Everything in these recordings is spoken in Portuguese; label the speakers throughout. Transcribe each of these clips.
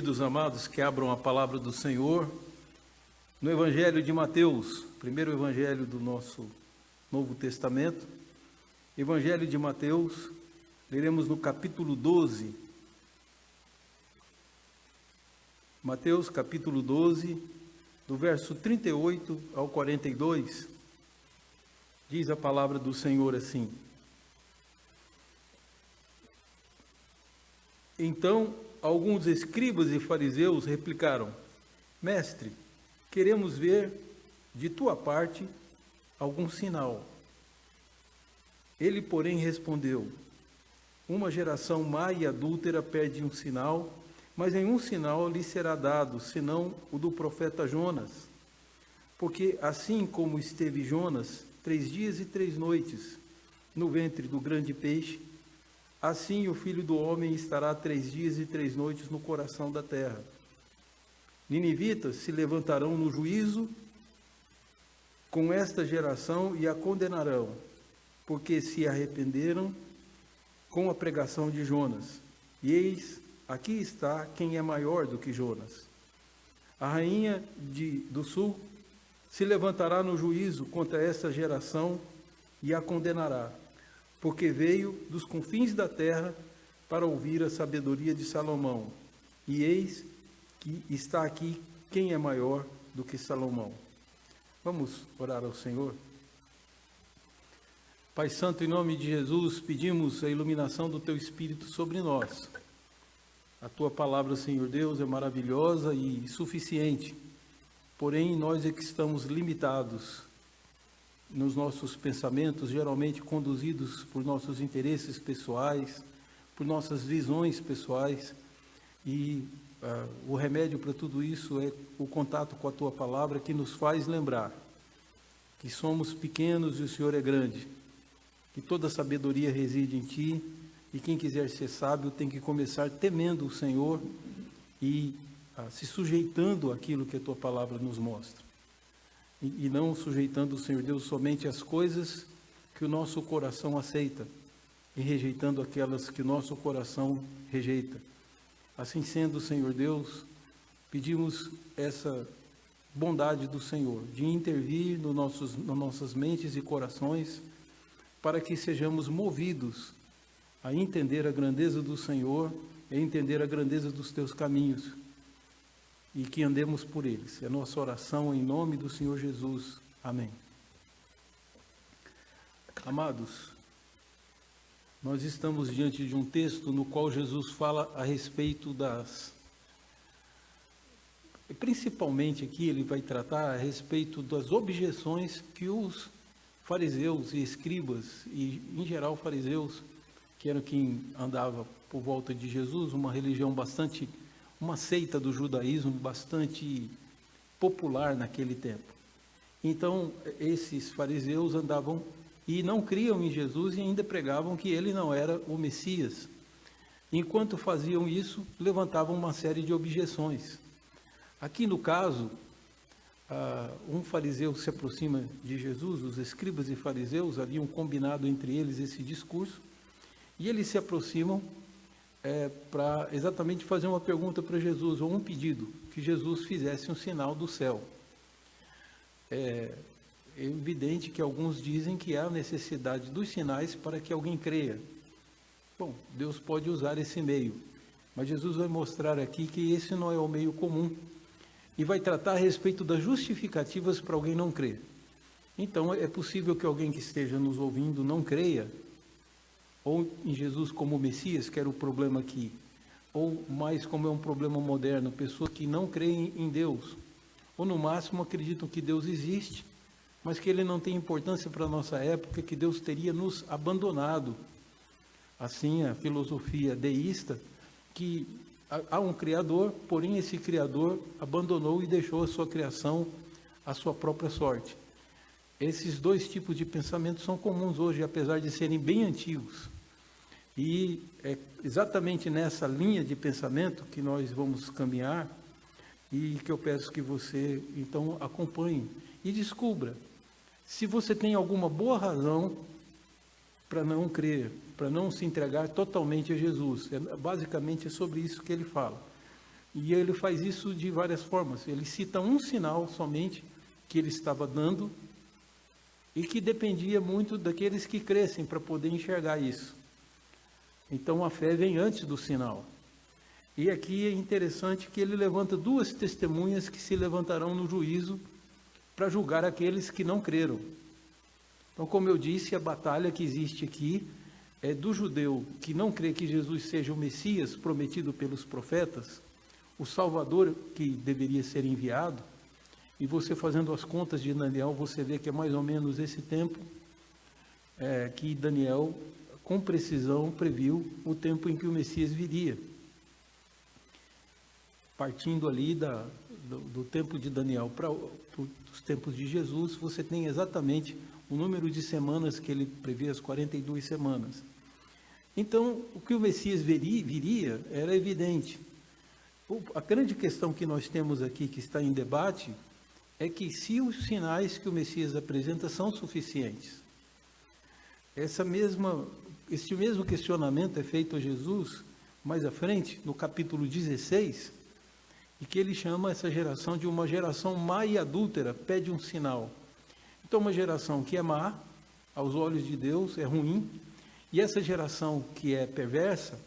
Speaker 1: queridos amados, que abram a palavra do Senhor no Evangelho de Mateus, primeiro Evangelho do nosso Novo Testamento. Evangelho de Mateus, leremos no capítulo 12. Mateus, capítulo 12, do verso 38 ao 42, diz a palavra do Senhor assim: Então, alguns escribas e fariseus replicaram: Mestre, queremos ver de tua parte algum sinal. Ele, porém, respondeu: Uma geração má e adúltera pede um sinal, mas nenhum sinal lhe será dado, senão o do profeta Jonas. Porque assim como esteve Jonas 3 dias e 3 noites no ventre do grande peixe, assim o Filho do Homem estará 3 dias e 3 noites no coração da terra. Ninivitas se levantarão no juízo com esta geração e a condenarão, porque se arrependeram com a pregação de Jonas. E eis, aqui está quem é maior do que Jonas. A rainha do sul se levantará no juízo contra esta geração e a condenará, porque veio dos confins da terra para ouvir a sabedoria de Salomão. E eis que está aqui quem é maior do que Salomão. Vamos orar ao Senhor. Pai Santo, em nome de Jesus, pedimos a iluminação do Teu Espírito sobre nós. A Tua palavra, Senhor Deus, é maravilhosa e suficiente, porém nós é que estamos limitados nos nossos pensamentos, geralmente conduzidos por nossos interesses pessoais, por nossas visões pessoais, e o remédio para tudo isso é o contato com a Tua palavra, que nos faz lembrar que somos pequenos e o Senhor é grande, que toda sabedoria reside em Ti, e quem quiser ser sábio tem que começar temendo o Senhor e se sujeitando àquilo que a Tua palavra nos mostra. E não sujeitando o Senhor Deus somente às coisas que o nosso coração aceita, e rejeitando aquelas que o nosso coração rejeita. Assim sendo, Senhor Deus, pedimos essa bondade do Senhor, de intervir nas nossas mentes e corações, para que sejamos movidos a entender a grandeza do Senhor, a entender a grandeza dos Teus caminhos, e que andemos por eles. É a nossa oração em nome do Senhor Jesus. Amém. Amados, nós estamos diante de um texto no qual Jesus fala a respeito principalmente aqui ele vai tratar a respeito das objeções que os fariseus e escribas, e em geral fariseus, que eram quem andava por volta de Jesus, uma religião uma seita do judaísmo bastante popular naquele tempo. Então, esses fariseus andavam e não criam em Jesus e ainda pregavam que ele não era o Messias. Enquanto faziam isso, levantavam uma série de objeções. Aqui no caso, um fariseu se aproxima de Jesus, os escribas e fariseus haviam combinado entre eles esse discurso, e eles se aproximam para exatamente fazer uma pergunta para Jesus, ou um pedido, que Jesus fizesse um sinal do céu. É evidente que alguns dizem que há necessidade dos sinais para que alguém creia. Bom, Deus pode usar esse meio, mas Jesus vai mostrar aqui que esse não é o meio comum, e vai tratar a respeito das justificativas para alguém não crer. Então, é possível que alguém que esteja nos ouvindo não creia, ou em Jesus como Messias, que era o problema aqui, ou mais como é um problema moderno, pessoas que não creem em Deus, ou no máximo acreditam que Deus existe, mas que Ele não tem importância para a nossa época, que Deus teria nos abandonado. Assim, a filosofia deísta, que há um Criador, porém esse Criador abandonou e deixou a sua criação à sua própria sorte. Esses dois tipos de pensamentos são comuns hoje, apesar de serem bem antigos. E é exatamente nessa linha de pensamento que nós vamos caminhar e que eu peço que você, então, acompanhe e descubra se você tem alguma boa razão para não crer, para não se entregar totalmente a Jesus. Basicamente é sobre isso que ele fala. E ele faz isso de várias formas. Ele cita um sinal somente que ele estava dando e que dependia muito daqueles que crescem para poder enxergar isso. Então a fé vem antes do sinal. E aqui é interessante que ele levanta duas testemunhas que se levantarão no juízo para julgar aqueles que não creram. Então, como eu disse, a batalha que existe aqui é do judeu que não crê que Jesus seja o Messias prometido pelos profetas, o Salvador que deveria ser enviado. E você fazendo as contas de Daniel, você vê que é mais ou menos esse tempo que Daniel, com precisão, previu o tempo em que o Messias viria. Partindo ali do tempo de Daniel para os tempos de Jesus, você tem exatamente o número de semanas que ele prevê, as 42 semanas. Então, o que o Messias viria era evidente. A grande questão que nós temos aqui, que está em debate, é que se os sinais que o Messias apresenta são suficientes. Este mesmo questionamento é feito a Jesus mais à frente, no capítulo 16, e que ele chama essa geração de uma geração má e adúltera, pede um sinal. Então, uma geração que é má, aos olhos de Deus, é ruim, e essa geração que é perversa,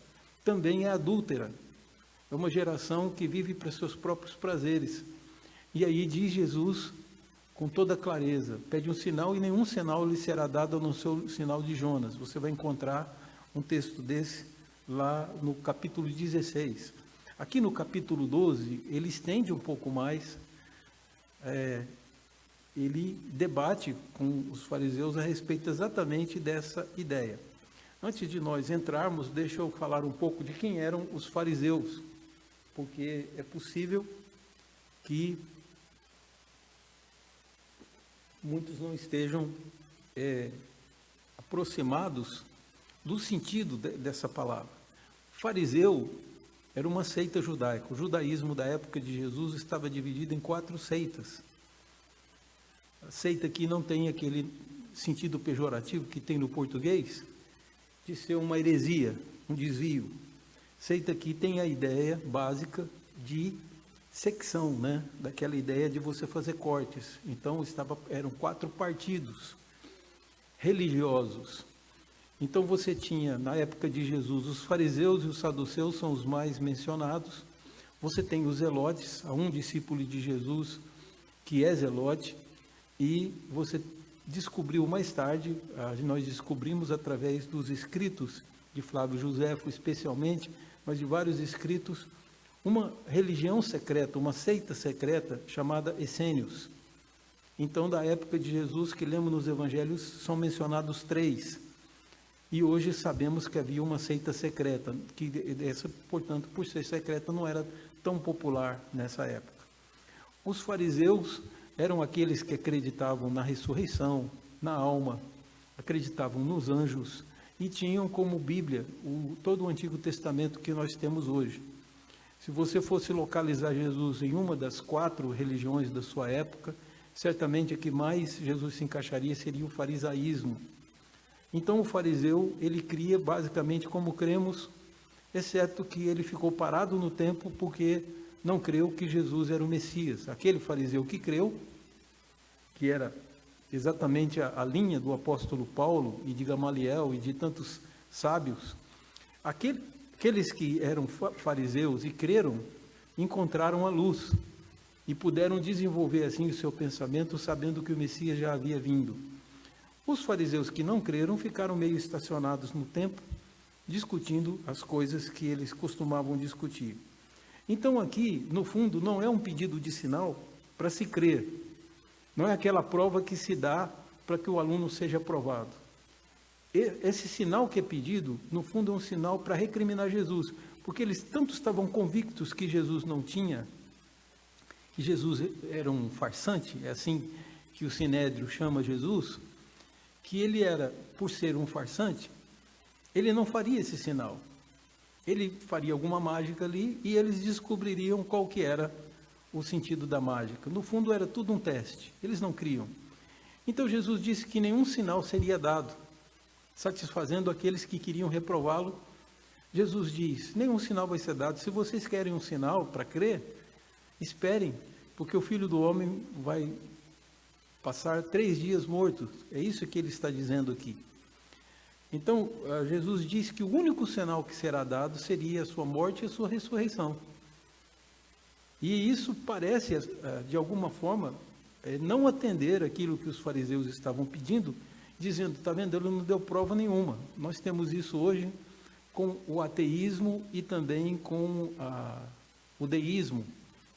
Speaker 1: também é adúltera. É uma geração que vive para seus próprios prazeres. E aí diz Jesus, com toda clareza, pede um sinal e nenhum sinal lhe será dado no seu sinal de Jonas. Você vai encontrar um texto desse lá no capítulo 16. Aqui no capítulo 12, ele estende um pouco mais, ele debate com os fariseus a respeito exatamente dessa ideia. Antes de nós entrarmos, deixa eu falar um pouco de quem eram os fariseus, porque é possível que muitos não estejam aproximados do sentido dessa palavra. Fariseu era uma seita judaica. O judaísmo da época de Jesus estava dividido em 4 seitas. A seita que não tem aquele sentido pejorativo que tem no português, de ser uma heresia, um desvio. Seita que tem a ideia básica de secção, né? Daquela ideia de você fazer cortes. Então eram 4 partidos religiosos. Então você tinha, na época de Jesus, os fariseus e os saduceus são os mais mencionados. Você tem os zelotes, há um discípulo de Jesus que é zelote, e você descobriu mais tarde, nós descobrimos através dos escritos de Flávio Josefo especialmente, mas de vários escritos, uma religião secreta, uma seita secreta chamada Essênios. Então, da época de Jesus, que lemos nos evangelhos, são mencionados 3. E hoje sabemos que havia uma seita secreta, que essa, portanto, por ser secreta, não era tão popular nessa época. Os fariseus eram aqueles que acreditavam na ressurreição, na alma, acreditavam nos anjos e tinham como Bíblia todo o Antigo Testamento que nós temos hoje. Se você fosse localizar Jesus em uma das 4 religiões da sua época, certamente a que mais Jesus se encaixaria seria o farisaísmo. Então o fariseu, ele cria basicamente como cremos, exceto que ele ficou parado no tempo porque não creu que Jesus era o Messias. Aquele fariseu que creu, que era exatamente a linha do apóstolo Paulo e de Gamaliel e de tantos sábios, aqueles que eram fariseus e creram, encontraram a luz e puderam desenvolver assim o seu pensamento, sabendo que o Messias já havia vindo. Os fariseus que não creram ficaram meio estacionados no tempo, discutindo as coisas que eles costumavam discutir. Então aqui, no fundo, não é um pedido de sinal para se crer, não é aquela prova que se dá para que o aluno seja aprovado. Esse sinal que é pedido, no fundo, é um sinal para recriminar Jesus, porque eles tanto estavam convictos que Jesus não tinha, que Jesus era um farsante, é assim que o Sinédrio chama Jesus, que ele era, por ser um farsante, ele não faria esse sinal. Ele faria alguma mágica ali e eles descobririam qual que era o sentido da mágica. No fundo, era tudo um teste. Eles não criam. Então, Jesus disse que nenhum sinal seria dado, satisfazendo aqueles que queriam reprová-lo, Jesus diz: nenhum sinal vai ser dado. Se vocês querem um sinal para crer, esperem, porque o Filho do Homem vai passar 3 dias morto. É isso que ele está dizendo aqui. Então, Jesus diz que o único sinal que será dado seria a sua morte e a sua ressurreição. E isso parece, de alguma forma, não atender aquilo que os fariseus estavam pedindo, dizendo: está vendo, ele não deu prova nenhuma. Nós temos isso hoje com o ateísmo e também com o deísmo,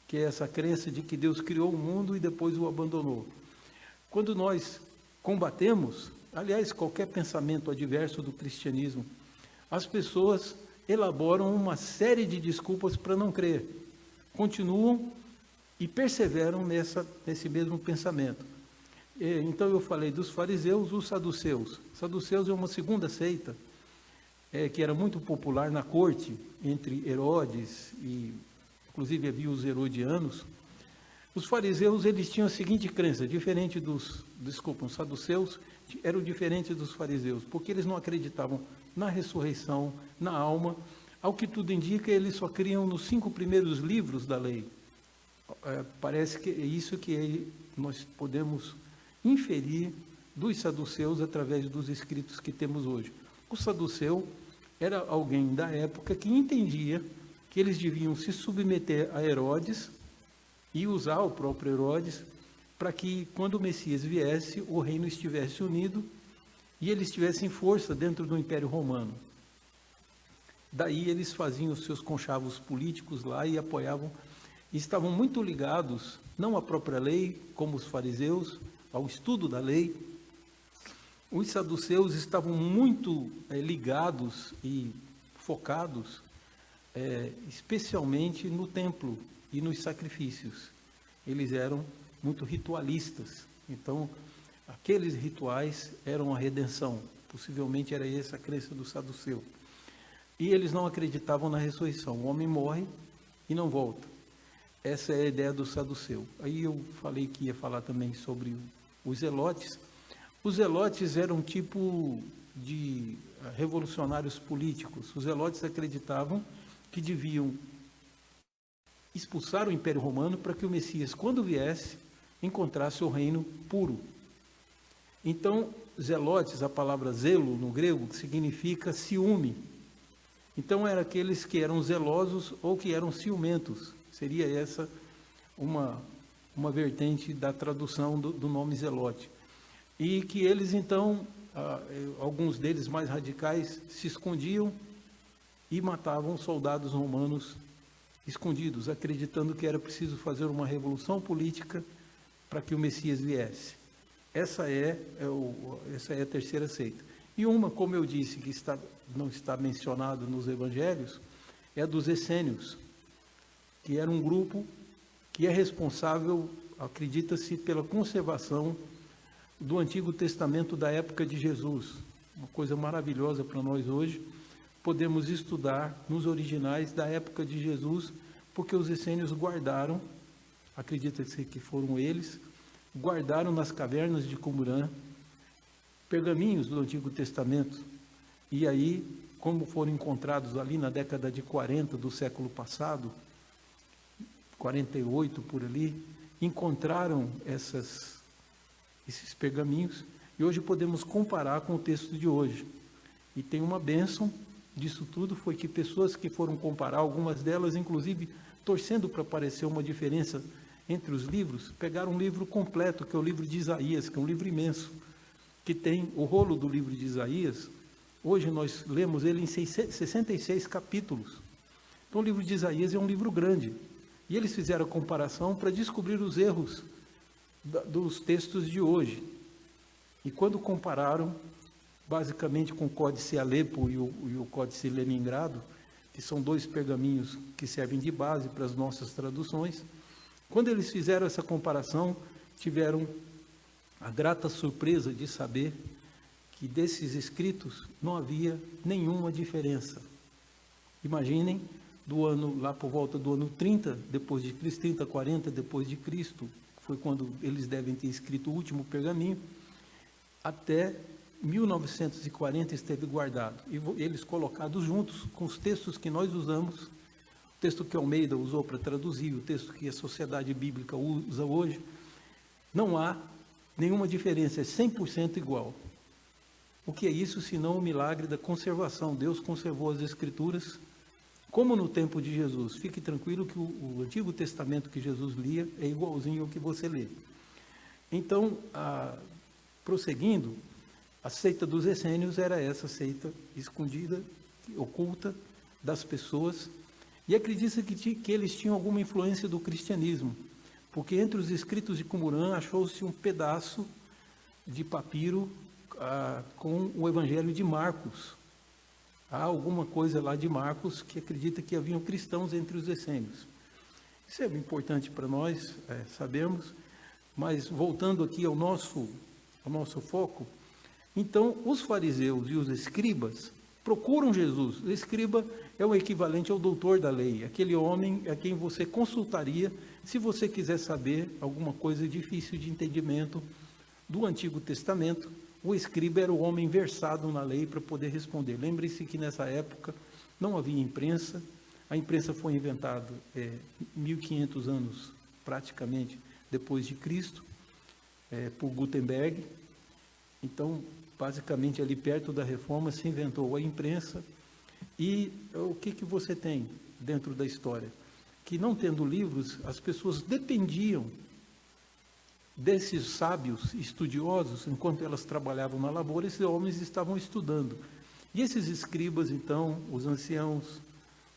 Speaker 1: que é essa crença de que Deus criou o mundo e depois o abandonou. Quando nós combatemos, aliás, qualquer pensamento adverso do cristianismo, as pessoas elaboram uma série de desculpas para não crer, continuam e perseveram nesse mesmo pensamento. Então eu falei dos fariseus, os saduceus. Saduceus é uma segunda seita, que era muito popular na corte, entre Herodes e, inclusive, havia os herodianos. Os fariseus, eles tinham a seguinte crença, diferente os saduceus eram diferentes dos fariseus, porque eles não acreditavam na ressurreição, na alma. Ao que tudo indica, eles só criam nos 5 primeiros livros da lei. Parece que é isso que nós podemos inferir dos saduceus através dos escritos que temos hoje. O saduceu era alguém da época que entendia que eles deviam se submeter a Herodes e usar o próprio Herodes para que, quando o Messias viesse, o reino estivesse unido e eles tivessem força dentro do Império Romano. Daí eles faziam os seus conchavos políticos lá e apoiavam, e estavam muito ligados, não à própria lei, como os fariseus, ao estudo da lei. Os saduceus estavam muito ligados e focados, especialmente no templo e nos sacrifícios. Eles eram muito ritualistas. Então, aqueles rituais eram a redenção. Possivelmente era essa a crença do saduceu. E eles não acreditavam na ressurreição. O homem morre e não volta. Essa é a ideia do saduceu. Aí eu falei que ia falar também sobre os zelotes. Os zelotes eram um tipo de revolucionários políticos. Os zelotes acreditavam que deviam expulsar o Império Romano para que o Messias, quando viesse, encontrasse o reino puro. Então, zelotes, a palavra zelo no grego, significa ciúme. Então, eram aqueles que eram zelosos ou que eram ciumentos. Seria essa uma vertente da tradução do nome zelote. E que eles, então, alguns deles mais radicais, se escondiam e matavam soldados romanos escondidos, acreditando que era preciso fazer uma revolução política para que o Messias viesse. Essa é a terceira seita. E uma, como eu disse, que não está mencionado nos evangelhos, é a dos essênios, que era um grupo que é responsável, acredita-se, pela conservação do Antigo Testamento da época de Jesus. Uma coisa maravilhosa para nós hoje. Podemos estudar nos originais da época de Jesus, porque os essênios guardaram, acredita-se que foram eles, guardaram nas cavernas de Qumran pergaminhos do Antigo Testamento. E aí, como foram encontrados ali na década de 40 do século passado, 48 por ali, encontraram esses pergaminhos, e hoje podemos comparar com o texto de hoje. E tem uma bênção disso tudo, foi que pessoas que foram comparar, algumas delas inclusive torcendo para aparecer uma diferença entre os livros, pegaram um livro completo, que é o livro de Isaías, que é um livro imenso, que tem o rolo do livro de Isaías. Hoje nós lemos ele em 66 capítulos. Então o livro de Isaías é um livro grande. E eles fizeram a comparação para descobrir os erros dos textos de hoje. E quando compararam, basicamente com o Códice Alepo e o Códice Leningrado, que são 2 pergaminhos que servem de base para as nossas traduções, quando eles fizeram essa comparação, tiveram a grata surpresa de saber que desses escritos não havia nenhuma diferença. Imaginem, do ano, lá por volta do ano 30, depois de Cristo, 30, 40, depois de Cristo, foi quando eles devem ter escrito o último pergaminho, até 1940 esteve guardado, e eles colocados juntos com os textos que nós usamos, o texto que Almeida usou para traduzir, o texto que a Sociedade Bíblica usa hoje, não há nenhuma diferença, é 100% igual. O que é isso senão o milagre da conservação? Deus conservou as Escrituras, como no tempo de Jesus. Fique tranquilo que o Antigo Testamento que Jesus lia é igualzinho ao que você lê. Então, prosseguindo, a seita dos essênios era essa seita escondida, oculta das pessoas, e acredita que eles tinham alguma influência do cristianismo, porque entre os escritos de Qumran achou-se um pedaço de papiro com o Evangelho de Marcos. Há alguma coisa lá de Marcos que acredita que haviam cristãos entre os essênios. Isso é importante para nós, sabemos, mas voltando aqui ao nosso foco, então os fariseus e os escribas procuram Jesus. O escriba é o equivalente ao doutor da lei, aquele homem a quem você consultaria se você quiser saber alguma coisa difícil de entendimento do Antigo Testamento. O escriba era o homem versado na lei para poder responder. Lembre-se que nessa época não havia imprensa, a imprensa foi inventada 1500 anos praticamente depois de Cristo, por Gutenberg. Então, basicamente ali perto da Reforma se inventou a imprensa. E o que você tem dentro da história? Que não tendo livros, as pessoas dependiam desses sábios estudiosos, enquanto elas trabalhavam na lavoura, esses homens estavam estudando. E esses escribas, então, os anciãos,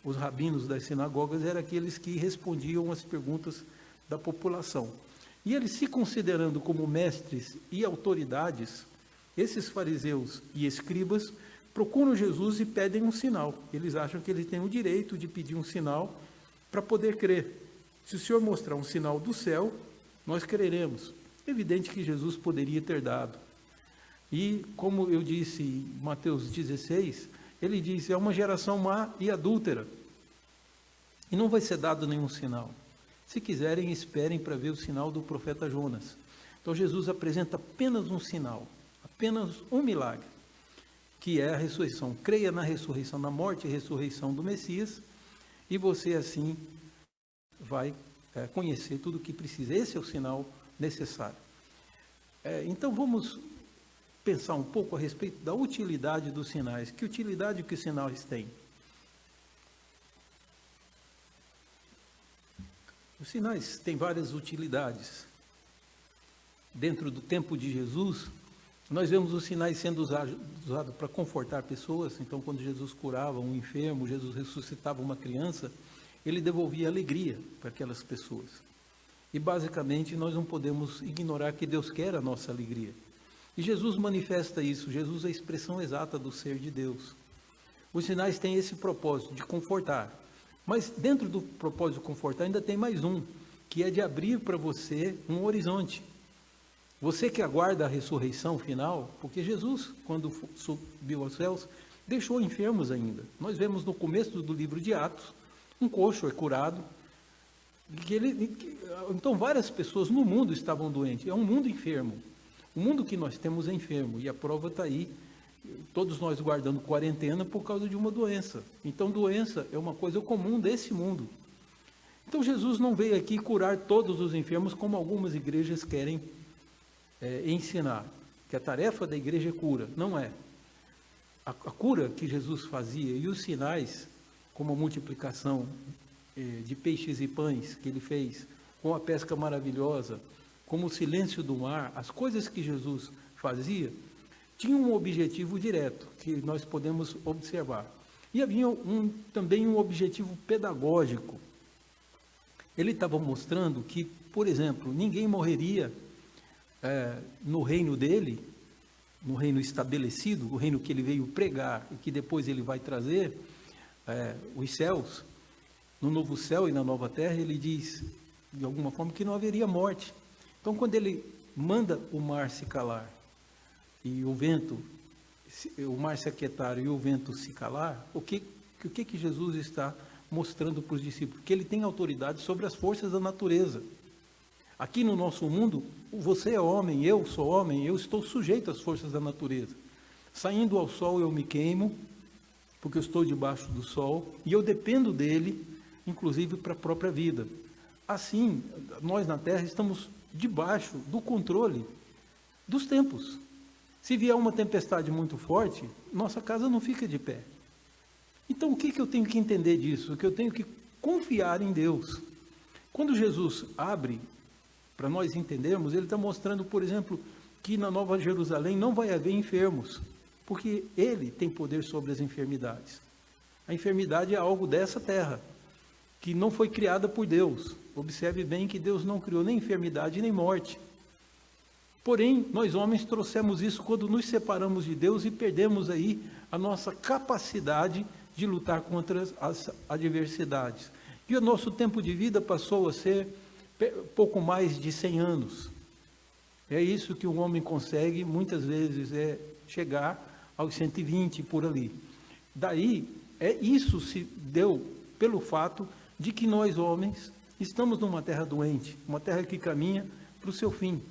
Speaker 1: os rabinos das sinagogas, eram aqueles que respondiam às perguntas da população. E eles, se considerando como mestres e autoridades, esses fariseus e escribas procuram Jesus e pedem um sinal. Eles acham que eles têm o direito de pedir um sinal para poder crer. Se o Senhor mostrar um sinal do céu, nós creremos. É evidente que Jesus poderia ter dado. E, como eu disse em Mateus 16, ele diz, é uma geração má e adúltera, e não vai ser dado nenhum sinal. Se quiserem, esperem para ver o sinal do profeta Jonas. Então, Jesus apresenta apenas um sinal, apenas um milagre, que é a ressurreição. Creia na ressurreição, na morte e ressurreição do Messias, e você, assim, vai conhecer tudo o que precisa. Esse é o sinal necessário. Então vamos pensar um pouco a respeito da utilidade dos sinais. Que utilidade que os sinais têm? Os sinais têm várias utilidades. Dentro do tempo de Jesus, nós vemos os sinais sendo usados para confortar pessoas. Então, quando Jesus curava um enfermo, Jesus ressuscitava uma criança, ele devolvia alegria para aquelas pessoas. E basicamente nós não podemos ignorar que Deus quer a nossa alegria. E Jesus manifesta isso, Jesus é a expressão exata do ser de Deus. Os sinais têm esse propósito de confortar. Mas dentro do propósito de confortar ainda tem mais um, que é de abrir para você um horizonte. Você que aguarda a ressurreição final, porque Jesus, quando subiu aos céus, deixou enfermos ainda. Nós vemos no começo do livro de Atos, um coxo é curado, então várias pessoas no mundo estavam doentes, é um mundo enfermo, o mundo que nós temos é enfermo, e a prova está aí, todos nós guardando quarentena por causa de uma doença. Então doença é uma coisa comum desse mundo. Então Jesus não veio aqui curar todos os enfermos, como algumas igrejas querem ensinar, que a tarefa da igreja é cura. Não é. A cura que Jesus fazia e os sinais, como a multiplicação de peixes e pães que ele fez, com a pesca maravilhosa, como o silêncio do mar, as coisas que Jesus fazia, tinham um objetivo direto, que nós podemos observar. E havia também um objetivo pedagógico. Ele estava mostrando que, por exemplo, ninguém morreria no reino dele, no reino estabelecido, o reino que ele veio pregar e que depois ele vai trazer, os céus, no novo céu e na nova terra. Ele diz, de alguma forma, que não haveria morte. Então, quando ele manda o mar se calar e o mar se aquietar e o vento se calar, o que Jesus está mostrando para os discípulos? Que ele tem autoridade sobre as forças da natureza. Aqui no nosso mundo, você é homem, eu sou homem, eu estou sujeito às forças da natureza. Saindo ao sol eu me queimo, porque eu estou debaixo do sol, e eu dependo dele, inclusive para a própria vida. Assim, nós na Terra estamos debaixo do controle dos tempos. Se vier uma tempestade muito forte, nossa casa não fica de pé. Então, o que eu tenho que entender disso? Que eu tenho que confiar em Deus. Quando Jesus abre, para nós entendermos, ele está mostrando, por exemplo, que na Nova Jerusalém não vai haver enfermos, porque ele tem poder sobre as enfermidades. A enfermidade é algo dessa terra, que não foi criada por Deus. Observe bem que Deus não criou nem enfermidade nem morte. Porém, nós homens trouxemos isso quando nos separamos de Deus e perdemos aí a nossa capacidade de lutar contra as adversidades. E o nosso tempo de vida passou a ser pouco mais de 100 anos. É isso que o homem consegue, muitas vezes, é chegar aos 120 por ali. Daí, isso se deu pelo fato de que nós, homens, estamos numa terra doente, uma terra que caminha para o seu fim.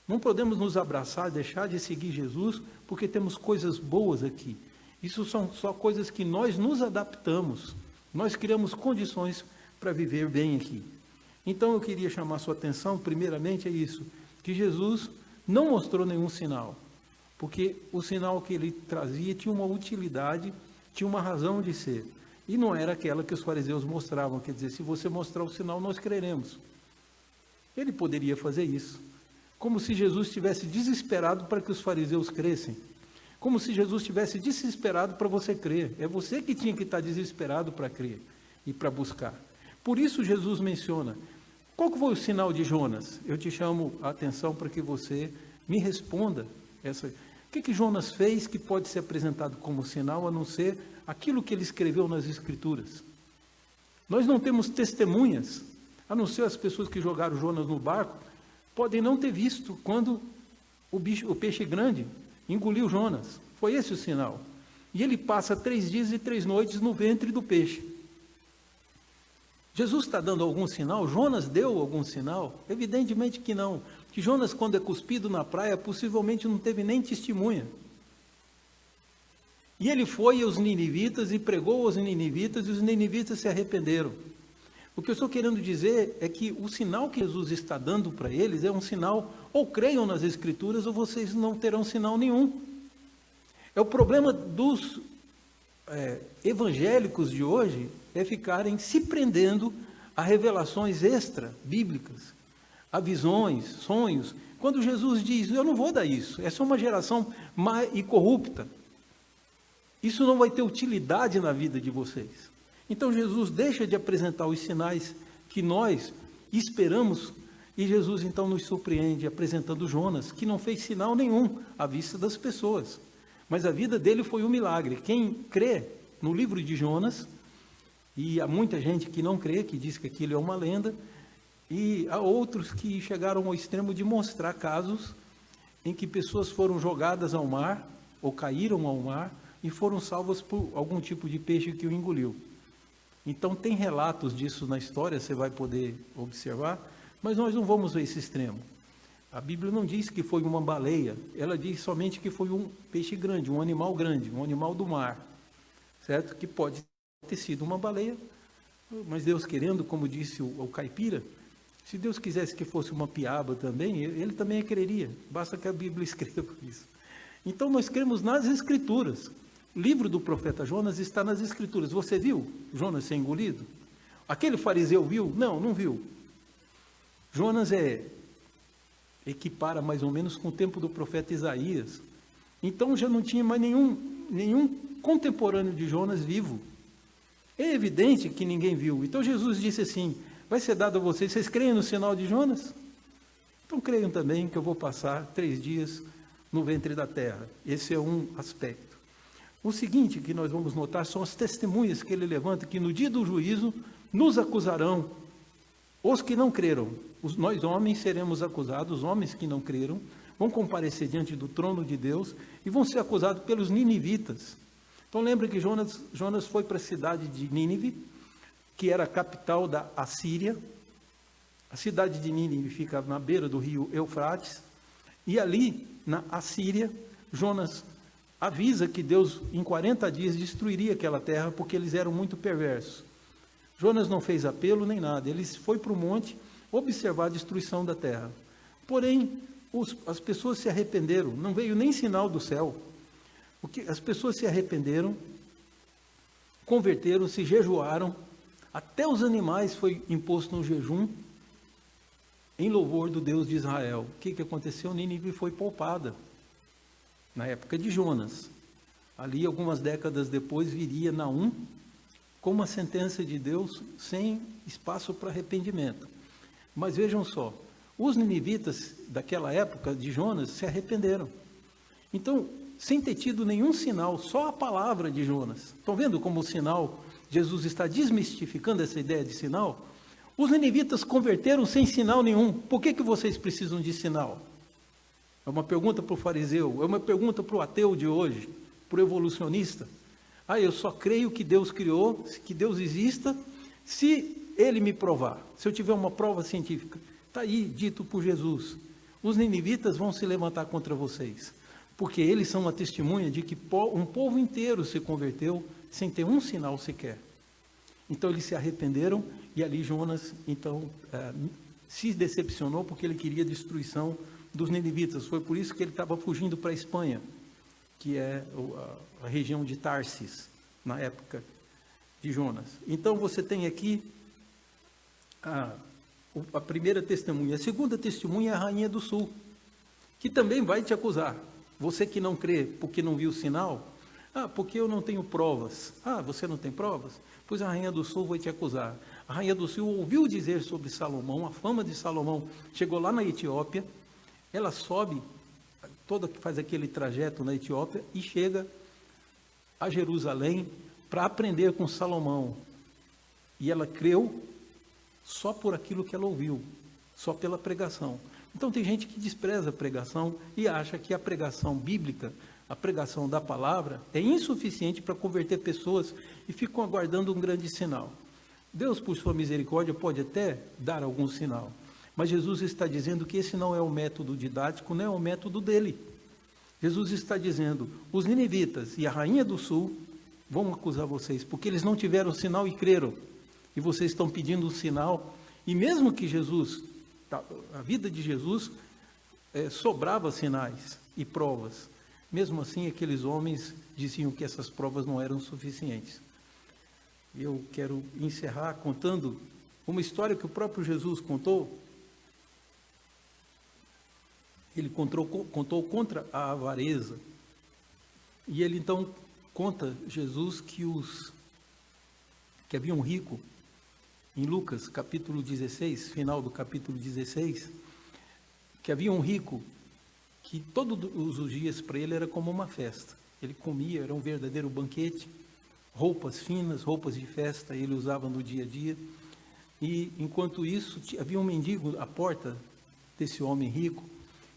Speaker 1: Não podemos nos abraçar, deixar de seguir Jesus, porque temos coisas boas aqui. Isso são só coisas que nós nos adaptamos, nós criamos condições para viver bem aqui. Então eu queria chamar sua atenção, primeiramente, é isso, que Jesus não mostrou nenhum sinal, porque o sinal que ele trazia tinha uma utilidade, tinha uma razão de ser, e não era aquela que os fariseus mostravam, quer dizer, se você mostrar o sinal, nós creremos. Ele poderia fazer isso, como se Jesus estivesse desesperado para que os fariseus crescem, como se Jesus estivesse desesperado para você crer. É você que tinha que estar desesperado para crer e para buscar. Por isso Jesus menciona, qual que foi o sinal de Jonas? Eu te chamo a atenção para que você me responda. O que Jonas fez que pode ser apresentado como sinal, a não ser aquilo que ele escreveu nas Escrituras? Nós não temos testemunhas, a não ser as pessoas que jogaram Jonas no barco, podem não ter visto quando o peixe grande engoliu Jonas. Foi esse o sinal. E ele passa 3 dias e 3 noites no ventre do peixe. Jesus está dando algum sinal? Jonas deu algum sinal? Evidentemente que não. Que Jonas, quando é cuspido na praia, possivelmente não teve nem testemunha. E ele foi aos ninivitas e pregou aos ninivitas, e os ninivitas se arrependeram. O que eu estou querendo dizer é que o sinal que Jesus está dando para eles é um sinal, ou creiam nas Escrituras, ou vocês não terão sinal nenhum. É o problema dos evangélicos de hoje, é ficarem se prendendo a revelações extra-bíblicas, a visões, sonhos, quando Jesus diz, eu não vou dar isso, essa é uma geração má e corrupta. Isso não vai ter utilidade na vida de vocês. Então Jesus deixa de apresentar os sinais que nós esperamos, e Jesus então nos surpreende apresentando Jonas, que não fez sinal nenhum à vista das pessoas, mas a vida dele foi um milagre. Quem crê no livro de Jonas, e há muita gente que não crê, que diz que aquilo é uma lenda, e há outros que chegaram ao extremo de mostrar casos em que pessoas foram jogadas ao mar, ou caíram ao mar, e foram salvas por algum tipo de peixe que o engoliu. Então tem relatos disso na história, você vai poder observar, mas nós não vamos a esse extremo. A Bíblia não diz que foi uma baleia, ela diz somente que foi um peixe grande, um animal do mar, certo? Que pode ter sido uma baleia, mas Deus querendo, como disse o caipira, se Deus quisesse que fosse uma piaba também, ele também creria, basta que a Bíblia escreva isso. Então nós cremos nas Escrituras. O livro do profeta Jonas está nas Escrituras. Você viu Jonas ser engolido? Aquele fariseu viu? Não, não viu. Jonas equipara mais ou menos com o tempo do profeta Isaías. Então já não tinha mais nenhum contemporâneo de Jonas vivo. É evidente que ninguém viu. Então Jesus disse assim, vai ser dado a vocês creem no sinal de Jonas? Então creiam também que eu vou passar 3 dias no ventre da terra. Esse é um aspecto. O seguinte que nós vamos notar são as testemunhas que ele levanta, que no dia do juízo nos acusarão, os que não creram. Nós homens seremos acusados, os homens que não creram, vão comparecer diante do trono de Deus e vão ser acusados pelos ninivitas. Então lembra que Jonas foi para a cidade de Nínive, que era a capital da Assíria. A cidade de Nínive fica na beira do rio Eufrates, e ali, na Assíria, Jonas avisa que Deus, em 40 dias, destruiria aquela terra, porque eles eram muito perversos. Jonas não fez apelo nem nada, ele foi para o monte observar a destruição da terra. Porém, as pessoas se arrependeram, não veio nem sinal do céu. As pessoas se arrependeram, converteram-se, jejuaram, até os animais foi imposto um jejum, em louvor do Deus de Israel. O que aconteceu? Nínive foi poupada, na época de Jonas. Ali, algumas décadas depois, viria Naum, com uma sentença de Deus, sem espaço para arrependimento. Mas vejam só, os ninivitas daquela época de Jonas se arrependeram. Então, sem ter tido nenhum sinal, só a palavra de Jonas. Estão vendo como o sinal, Jesus está desmistificando essa ideia de sinal? Os ninivitas converteram sem sinal nenhum. Por que vocês precisam de sinal? É uma pergunta para o fariseu, é uma pergunta para o ateu de hoje, para o evolucionista. Eu só creio que Deus criou, que Deus exista, se Ele me provar, se eu tiver uma prova científica. Está aí, dito por Jesus. Os ninivitas vão se levantar contra vocês, porque eles são uma testemunha de que um povo inteiro se converteu sem ter um sinal sequer. Então eles se arrependeram e ali Jonas, então, se decepcionou porque ele queria a destruição dos ninivitas. Foi por isso que ele estava fugindo para a Espanha, que é a região de Tarsis, na época de Jonas. Então você tem aqui a primeira testemunha. A segunda testemunha é a rainha do sul, que também vai te acusar. Você que não crê porque não viu o sinal, porque eu não tenho provas. Você não tem provas? Pois a rainha do sul vai te acusar. A rainha do sul ouviu dizer sobre Salomão, a fama de Salomão, chegou lá na Etiópia, ela sobe, toda que faz aquele trajeto na Etiópia, e chega a Jerusalém para aprender com Salomão. E ela creu só por aquilo que ela ouviu, só pela pregação. Então tem gente que despreza a pregação e acha que a pregação bíblica, a pregação da palavra, é insuficiente para converter pessoas e ficam aguardando um grande sinal. Deus, por sua misericórdia, pode até dar algum sinal, mas Jesus está dizendo que esse não é o método didático, não é o método dele. Jesus está dizendo, os ninivitas e a rainha do sul vão acusar vocês, porque eles não tiveram sinal e creram, e vocês estão pedindo um sinal, e mesmo que a vida de Jesus sobrava sinais e provas, mesmo assim aqueles homens diziam que essas provas não eram suficientes. Eu quero encerrar contando uma história que o próprio Jesus contou. Ele contou contra a avareza. E ele então conta, Jesus, que havia um rico, em Lucas capítulo 16, final do capítulo 16, que havia um rico que todos os dias para ele era como uma festa. Ele comia, era um verdadeiro banquete, roupas finas, roupas de festa, ele usava no dia a dia. E enquanto isso, havia um mendigo à porta desse homem rico,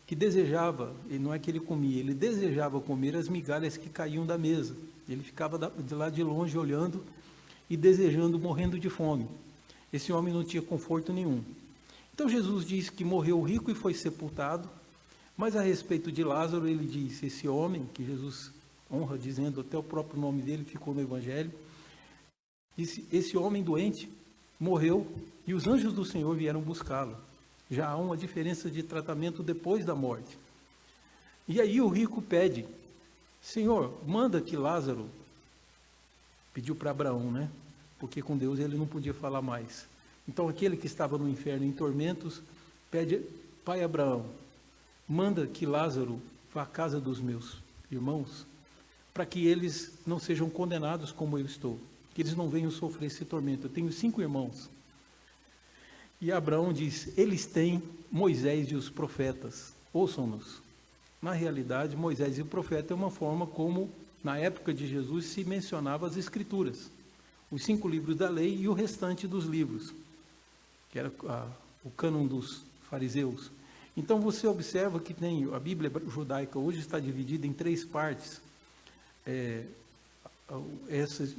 Speaker 1: que desejava, e não é que ele comia, ele desejava comer as migalhas que caíam da mesa. Ele ficava de lá de longe olhando e desejando, morrendo de fome. Esse homem não tinha conforto nenhum. Então Jesus diz que morreu o rico e foi sepultado, mas a respeito de Lázaro ele diz, esse homem, que Jesus honra dizendo, até o próprio nome dele ficou no Evangelho, disse, esse homem doente morreu e os anjos do Senhor vieram buscá-lo. Já há uma diferença de tratamento depois da morte. E aí o rico pede, Senhor, manda que Lázaro, pediu para Abraão, né? Porque com Deus ele não podia falar mais. Então aquele que estava no inferno em tormentos, pede, Pai Abraão, manda que Lázaro vá à casa dos meus irmãos, para que eles não sejam condenados como eu estou, que eles não venham sofrer esse tormento. Eu tenho 5 irmãos. E Abraão diz, eles têm Moisés e os profetas, ouçam-nos. Na realidade, Moisés e o profeta é uma forma como, na época de Jesus, se mencionava as Escrituras. Os 5 livros da lei e o restante dos livros, que era o cânon dos fariseus. Então você observa que tem a Bíblia judaica hoje está dividida em 3 partes. Esses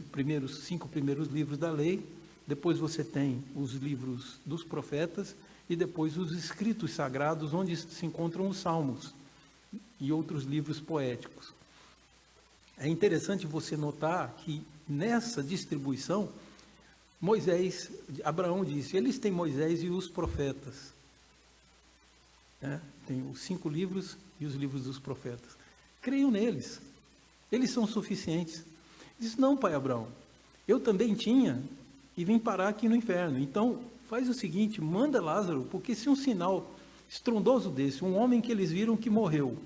Speaker 1: 5 primeiros livros da lei, depois você tem os livros dos profetas e depois os escritos sagrados, onde se encontram os salmos e outros livros poéticos. É interessante você notar que nessa distribuição, Abraão disse, eles têm Moisés e os profetas. Tem os 5 livros e os livros dos profetas. Creiam neles. Eles são suficientes. Diz, não, pai Abraão, eu também tinha e vim parar aqui no inferno. Então, faz o seguinte, manda Lázaro, porque se um sinal estrondoso desse, um homem que eles viram que morreu,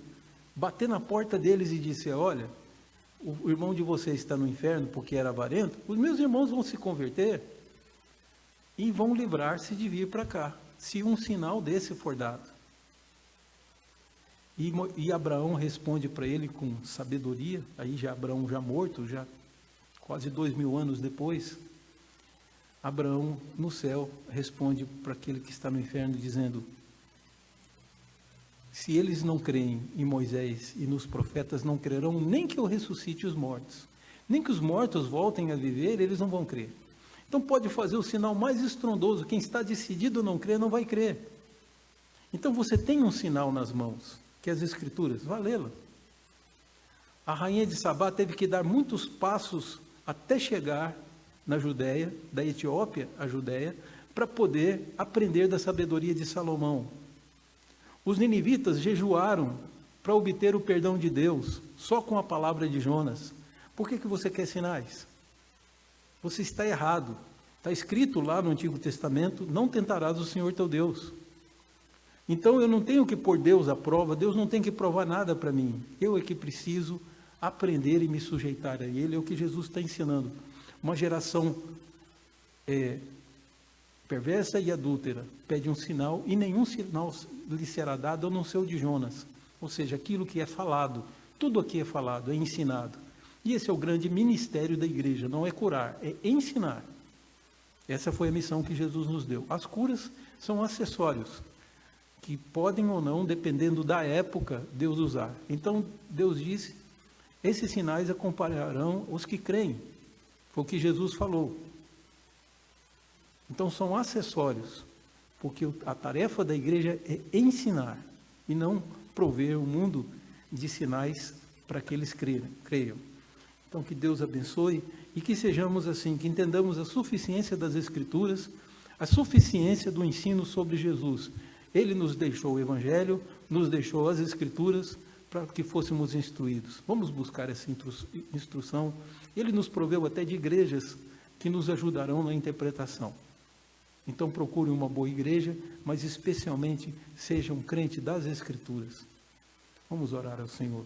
Speaker 1: bater na porta deles e disser, olha, o irmão de vocês está no inferno porque era avarento, os meus irmãos vão se converter e vão livrar-se de vir para cá, se um sinal desse for dado. E Abraão responde para ele com sabedoria, aí já Abraão já morto, já quase 2000 anos depois, Abraão no céu responde para aquele que está no inferno dizendo, se eles não creem em Moisés e nos profetas, não crerão nem que eu ressuscite os mortos, nem que os mortos voltem a viver, eles não vão crer. Então pode fazer o sinal mais estrondoso, quem está decidido a não crer, não vai crer. Então você tem um sinal nas mãos, que é as Escrituras, vá lê-la. A rainha de Sabá teve que dar muitos passos até chegar na Judéia, da Etiópia à Judéia, para poder aprender da sabedoria de Salomão. Os ninivitas jejuaram para obter o perdão de Deus, só com a palavra de Jonas. Por que você quer sinais? Você está errado. Está escrito lá no Antigo Testamento, não tentarás o Senhor teu Deus. Então eu não tenho que pôr Deus à prova, Deus não tem que provar nada para mim. Eu é que preciso aprender e me sujeitar a Ele, é o que Jesus está ensinando. Uma geração perversa e adúltera pede um sinal e nenhum sinal lhe será dado a não ser o de Jonas. Ou seja, aquilo que é falado, tudo aqui é falado, é ensinado. E esse é o grande ministério da igreja, não é curar, é ensinar. Essa foi a missão que Jesus nos deu. As curas são acessórios, que podem ou não, dependendo da época, Deus usar. Então, Deus disse, esses sinais acompanharão os que creem. Foi o que Jesus falou. Então, são acessórios, porque a tarefa da igreja é ensinar, e não prover o mundo de sinais para que eles creiam. Então, que Deus abençoe, e que sejamos assim, que entendamos a suficiência das Escrituras, a suficiência do ensino sobre Jesus. Ele nos deixou o Evangelho, nos deixou as Escrituras, para que fôssemos instruídos. Vamos buscar essa instrução. Ele nos proveu até de igrejas que nos ajudarão na interpretação. Então procure uma boa igreja, mas especialmente seja um crente das Escrituras. Vamos orar ao Senhor.